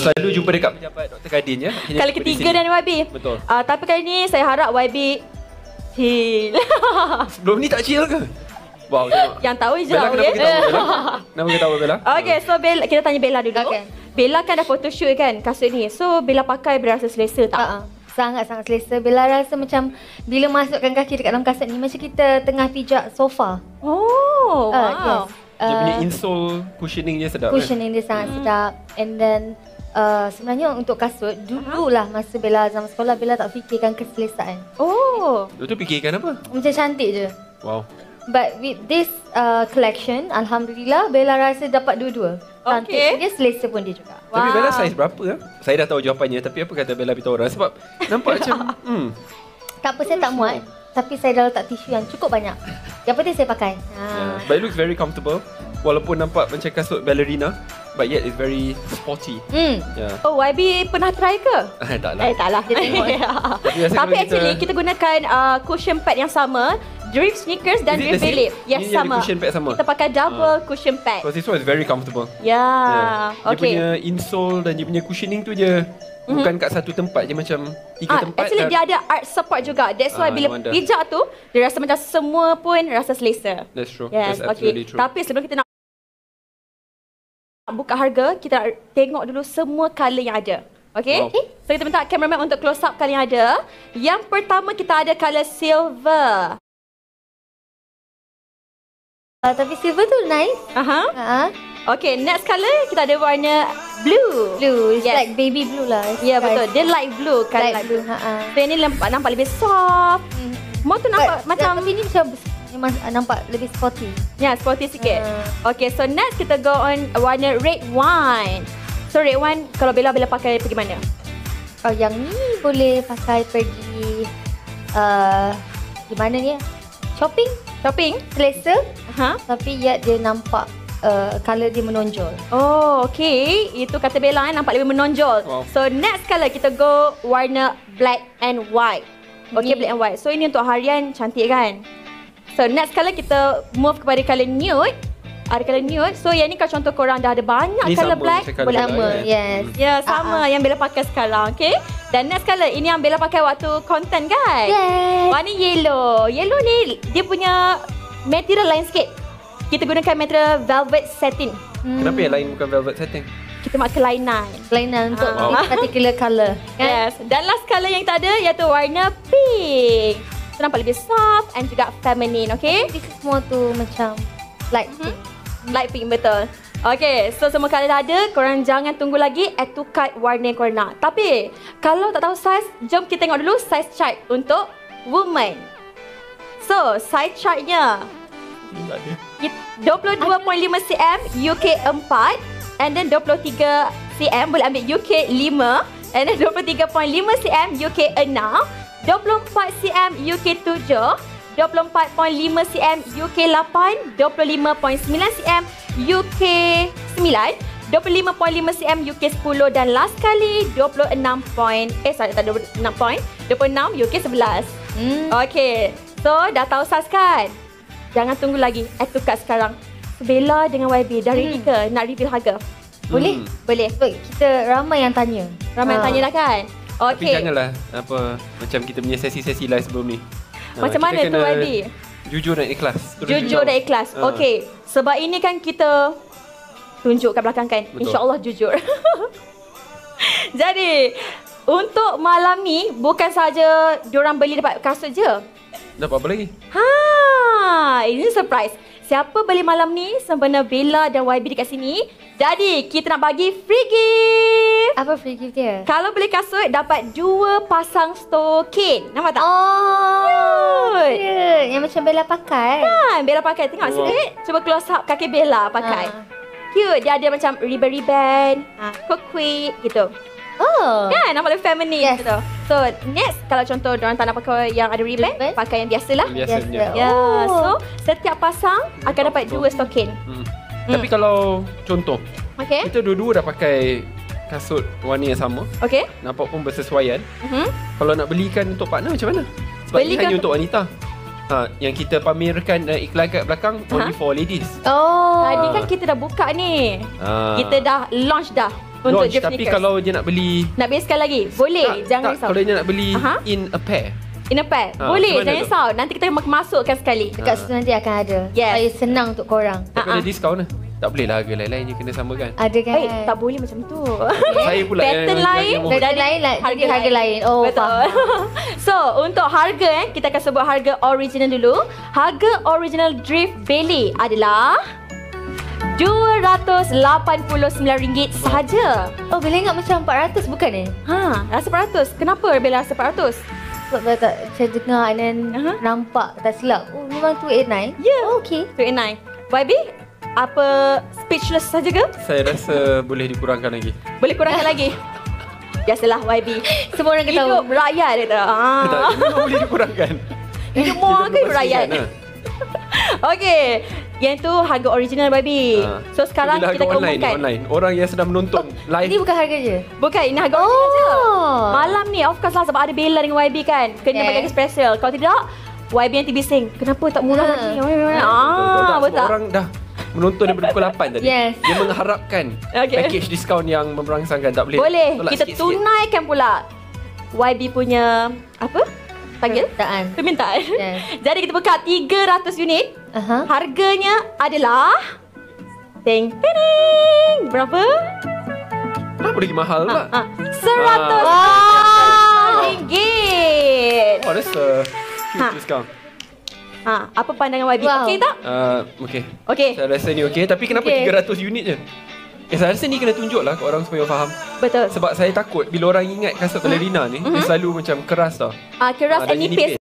Selalu jumpa dekat pejabat Dr. Kadin ya. Kali ketiga dan YB. Betul. Tapi kali ni saya harap YB chill. Sebelum ni tak chill ke? Wow, tengok. Yang tahu je Bella, lah. kenapa kita tahu Bella? Kenapa kita tahu Bella? Okay, so Bella, kita tanya Bella dulu. Okay. Bella kan dah photoshoot kan kasut ni. So Bella pakai berasa selesa tak? Sangat-sangat selesa. Bella rasa macam bila masukkan kaki dekat dalam kasut ni macam kita tengah pijak sofa. Oh, wow. Yes. Dia punya insole cushioning dia sedap Cushioning dia sangat sedap. And then sebenarnya untuk kasut, dululah masa Bella zaman sekolah, Bella tak fikirkan keselesaan. Oh. Lu tu fikirkan apa? Macam cantik je. Wow. But with this collection, Alhamdulillah, Bella rasa dapat dua-dua. Cantik Okay. pun dia, selesa pun dia juga. Tapi Wow. Bella saiz berapa ya? Saya dah tahu jawapannya tapi apa kata Bella beritahu orang sebab nampak macam Tak apa, saya tak muat. Tapi saya dah letak tisu yang cukup banyak. Yang penting saya pakai. yeah. But it looks very comfortable. Walaupun nampak macam kasut ballerina, but yet it's very sporty. Yeah. Oh, YB pernah try ke? Tak lah. Tak lah. biasa Tapi kalau actually kita gunakan cushion pad yang sama. Drip sneakers dan Is it Drip the same? Philip. Yes, Ini yang sama. cushion pad sama? Kita pakai double cushion pad. Because this one is very comfortable. Yeah. Dia punya insole dan dia punya cushioning tu je bukan kat satu tempat je, macam tiga tempat. Actually dia ada art support juga. That's why bila no wonder. pijak tu dia rasa macam semua pun rasa selesa. That's true. Yes, That's absolutely true. Tapi sebelum kita nak buka harga, kita tengok dulu semua colour yang ada. Okay? Wow. So kita minta cameraman untuk close up colour yang ada. Yang pertama kita ada colour silver. Tapi silver tu nice. Okay, next colour kita ada warna blue. Blue, it's Yes. like baby blue lah. Ya, betul. Dia light blue kan. Light blue. So ini nampak lebih soft. More tu nampak macam tapi ni macam nampak lebih sporty. ya, sporty sikit. Okay, so next kita go on warna red wine. So red wine kalau Bella pakai pergi mana? Oh, yang ni boleh pakai pergi di mana ni? Shopping, selesa. Tapi yet dia nampak colour dia menonjol. Oh, okay. Itu kata Bella nampak lebih menonjol. Wow. So next colour kita go warna black and white. Okay, black and white. So ini untuk harian cantik kan? So next colour kita move kepada colour nude. Ada colour nude. So yang ni kalau contoh korang dah ada banyak Ni colour sama black, macam colour boleh black, ambil. kan? Yes. Ya, sama yang Bella pakai sekarang, okay? Dan next colour, ini yang Bella pakai waktu content kan? Yes. Warna yellow. Yellow ni dia punya material lain sikit. Kita gunakan material velvet satin. Kenapa yang lain bukan velvet setting? Kita buat kelainan. Kelainan untuk this particular colour. Yes. Dan last colour yang kita ada iaitu warna pink. So, nampak lebih soft and juga feminine, okay? This is more tu macam light pink. Light pink, betul. Okay, so semua colour dah ada. Korang jangan tunggu lagi add to cart warna yang korang nak. Tapi, kalau tak tahu size, jom kita tengok dulu size chart untuk woman. So, size chartnya 22.5 cm UK 4 and then 23 cm boleh ambil UK 5 and then 23.5 cm UK 6, 24 cm UK 7, 24.5 cm UK 8, 25.9 cm UK 9, 25.5 cm UK 10 dan last kali 26 UK 11. Okay, so dah tahu size kan? Jangan tunggu lagi, add to cart sekarang. Bella dengan YB dah ready ke nak reveal harga? Boleh? Boleh. Sebab kita ramai yang tanya. Ramai yang tanya dah kan? Tapi Okay. janganlah macam kita punya sesi-sesi live sebelum ni. Macam Kita mana tu kena YB? Jujur dan ikhlas. Terus Jujur dan ikhlas. Okay. Sebab ini kan kita tunjuk kat belakang kan. Betul. InsyaAllah jujur. Jadi, untuk malam ni bukan saja diorang beli dapat kasut je. Dapat apa lagi? Ini surprise. Siapa beli malam ni sempena Bella dan YB dekat sini. Jadi, kita nak bagi free gift. Apa free gift dia? Kalau beli kasut, dapat 2 pasang stokin. Nampak tak? Oh, Cute. yeah. Yang macam Bella pakai. Kan, Bella pakai. Tengok sikit. Cuba close up kaki Bella pakai. Cute. Dia ada macam ribbon-ribbon, quick gitu. Oh. Kan, nampak lebih feminine Yes. gitu. So, next kalau contoh diorang tak nak pakai yang ada ribbon, pakai yang biasalah. Biasanya. Biasa. Ya, Oh. so setiap pasang akan dapat 2 stokin. Tapi kalau contoh, Okay? kita dua-dua dah pakai kasut warna yang sama, Okay? nampak pun bersesuaian. Kalau nak belikan untuk partner macam mana? Sebab Belikan ini hanya untuk wanita. Yang kita pamerkan iklan kat belakang only for ladies. Oh. Tadi kan kita dah buka ni. Kita dah launch dah. untuk launch, Jeff tapi sneakers. kalau dia nak beli Nak beli sekali lagi? Boleh, jangan risau. Kalau dia nak beli Aha. in a pair. In a pair? Ha, Boleh, macam mana jangan tu? risau. Nanti kita masukkan sekali. Dekat situ nanti akan ada. Yes. Supaya senang untuk korang. Tapi ada diskaun lah. Tak boleh lah harga lain-lain je kena samakan. Ada kan? Tak boleh macam tu. Saya pula Pattern lain, yang mohon. Harga lain lah, jadi harga lain. Oh, Betul. faham. So, untuk harga kita akan sebut harga original dulu. Harga original Drift Bailey adalah RM289 sahaja. Oh, Bella ingat macam 400 bukan Rasa 400. Kenapa Bella rasa 400? Sebab Bella tak saya dengar and then nampak tak silap. Oh, memang 289? Ya. Oh, okay. 289. YB, apa speechless saja ke? Saya rasa boleh dikurangkan lagi. Boleh kurangkan lagi? Biasalah YB. Semua orang ketahui. Hidup rakyat dia tak? Tak, dia memang boleh dikurangkan. Hidup muak ke hidup rakyat? Pastikan, Okey. Yang tu harga original baby. So sekarang bila kita harga akan online, umumkan. online. Orang yang sedang menonton live. Ini bukan harga je? Bukan, ini harga original je. Oh. Malam ni of course lah sebab ada Bella dengan YB kan. Kena bagi harga special. Kalau tidak, YB nanti bising. Kenapa tak murah lagi? Betul betul. tak? Orang dah menonton daripada pukul 8 tadi. Yes. Dia mengharapkan package diskaun yang merangsangkan. Tak boleh. Boleh. Tolak Kita sikit-sikit. tunaikan pula YB punya apa? Panggil? Permintaan. Permintaan. Yes. Jadi kita buka 300 unit. Harganya adalah Teng teng. Berapa? Kenapa lagi mahal pula? RM100. Oh, that's a huge discount. Apa pandangan YB? Wow. Okey tak? Okay. Okey. Saya rasa ni okey. Tapi kenapa Okey. 300 unit je? Saya rasa ni kena tunjuk lah kat orang supaya faham. Betul. Sebab saya takut bila orang ingat kasut ballerina ni, dia selalu macam keras tau. Keras dan and ini nipis.